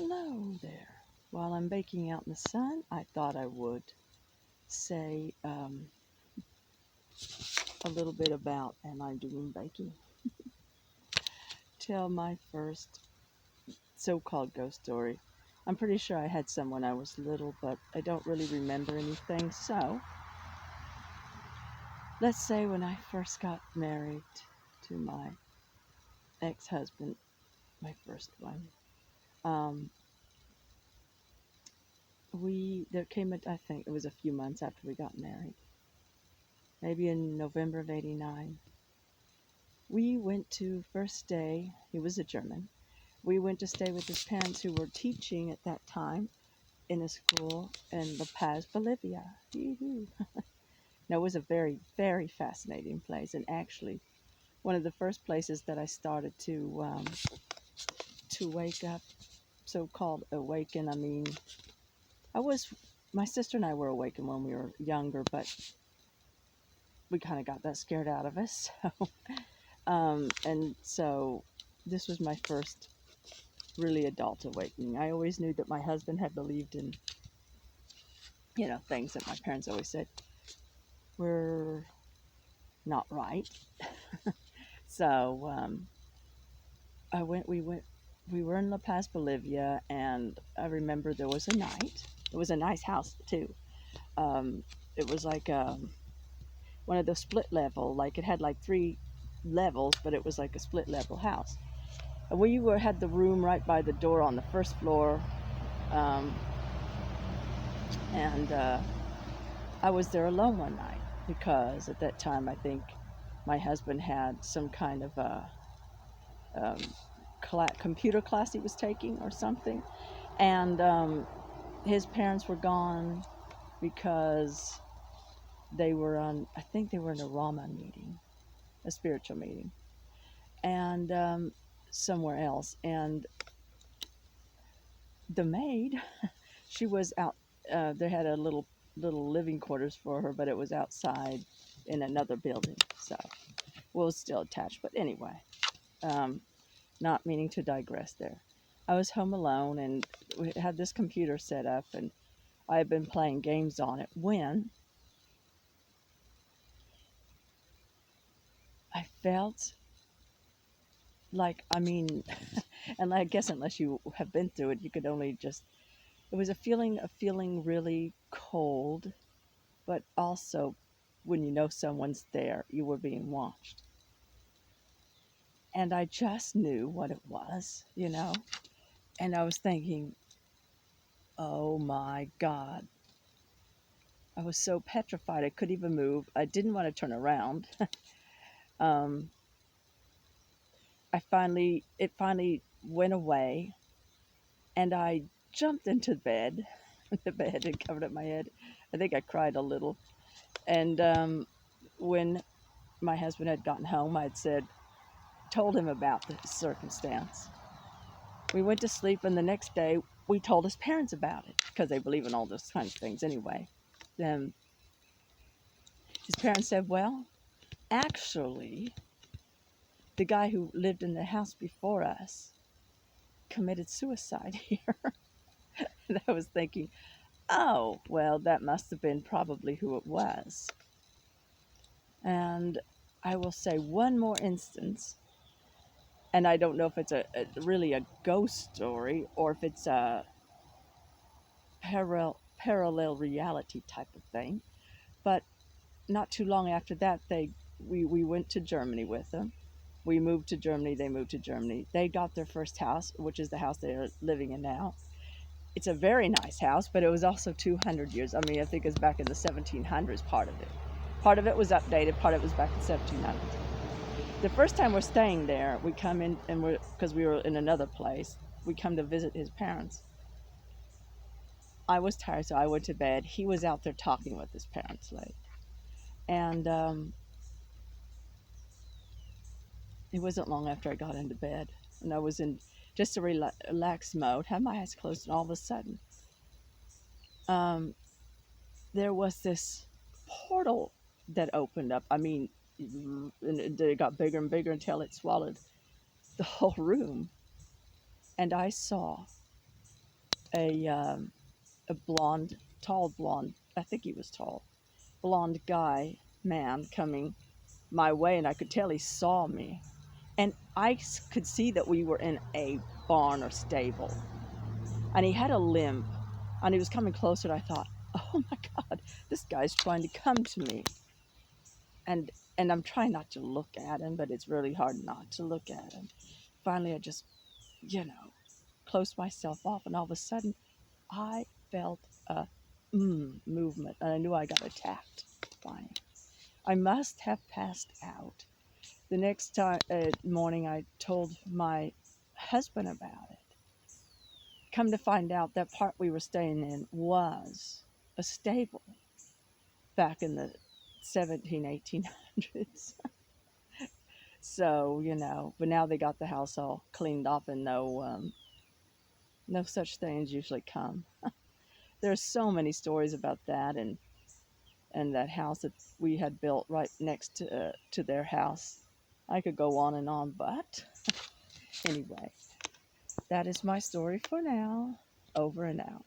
Hello there. While I'm baking out in the sun, I thought I would say a little bit about Am I Doing Baking? Tell my first so called ghost story. I'm pretty sure I had some when I was little, but I don't really remember anything. So, let's say when I first got married to my ex husband, my first one, um, there came I think it was a few months after we got married, maybe in November of '89. We went to first day, he was a German. We went to stay with his parents who were teaching at that time in a school in La Paz, Bolivia. Yee-hoo. Now, it was a very, very fascinating place, and actually one of the first places that I started to wake up, so-called awaken. I mean, I was my sister and I were awakened when we were younger, but we kind of got that scared out of us. And so this was my first really adult awakening. I always knew that my husband had believed in, things that my parents always said were not right. So we were in La Paz, Bolivia, and I remember there was a night. It was a nice house too. Um, it was like one of those split level, like it had like three levels, but it was like a split level house. And had the room right by the door on the first floor, um, and I was there alone one night because at that time I think my husband had some kind of a um, computer class he was taking or something, and his parents were gone because they were on. I think they were in a Rama meeting, a spiritual meeting, and somewhere else. And the maid, she was out. They had a little living quarters for her, but it was outside in another building. So, well, it was still attached. But anyway, um, not meaning to digress there. I was home alone and we had this computer set up, and I had been playing games on it when I felt like, I mean, and I guess unless you have been through it, you could only just, it was a feeling really cold, but also when you know someone's there, you were being watched. And I just knew what it was. And I was thinking, oh my God. I was so petrified I couldn't even move. I didn't want to turn around. um, it finally went away, and I jumped into bed. The bed had covered up my head. I think I cried a little. And when my husband had gotten home, told him about the circumstance. We went to sleep, and the next day we told his parents about it because they believe in all those kinds of things anyway. Then his parents said, "Well, actually, the guy who lived in the house before us committed suicide here." And I was thinking, oh, well, that must have been probably who it was. And I will say one more instance, and I don't know if it's really a ghost story or if it's a parallel reality type of thing. But not too long after that, we went to Germany with them. We moved to Germany. They moved to Germany. They got their first house, which is the house they're living in now. It's a very nice house, but it was also 200 years. I mean, I think it's back in the 1700s, part of it. Part of it was updated, part of it was back in 1700s. The first time we're staying there, we come in, and because we were in another place, we come to visit his parents. I was tired, so I went to bed. He was out there talking with his parents late. And it wasn't long after I got into bed, and I was in just a relaxed mode, had my eyes closed, and all of a sudden, um, there was this portal that opened up. I mean, and it got bigger and bigger until it swallowed the whole room. And I saw a blonde, tall blonde, I think he was tall, blonde guy, man coming my way, and I could tell he saw me. And could see that we were in a barn or stable, and he had a limp, and he was coming closer. And I thought, oh my God, this guy's trying to come to me. And I'm trying not to look at him, but it's really hard not to look at him. Finally, I just, you know, closed myself off, and all of a sudden, I felt a movement, and I knew I got attacked by him. I must have passed out. The next morning, I told my husband about it. Come to find out, that part we were staying in was a stable back in the 1800s. So, but now they got the house all cleaned up, and no such things usually come. There's so many stories about that, and that house that we had built right next to their house. I could go on and on, but anyway, that is my story for now. Over and out.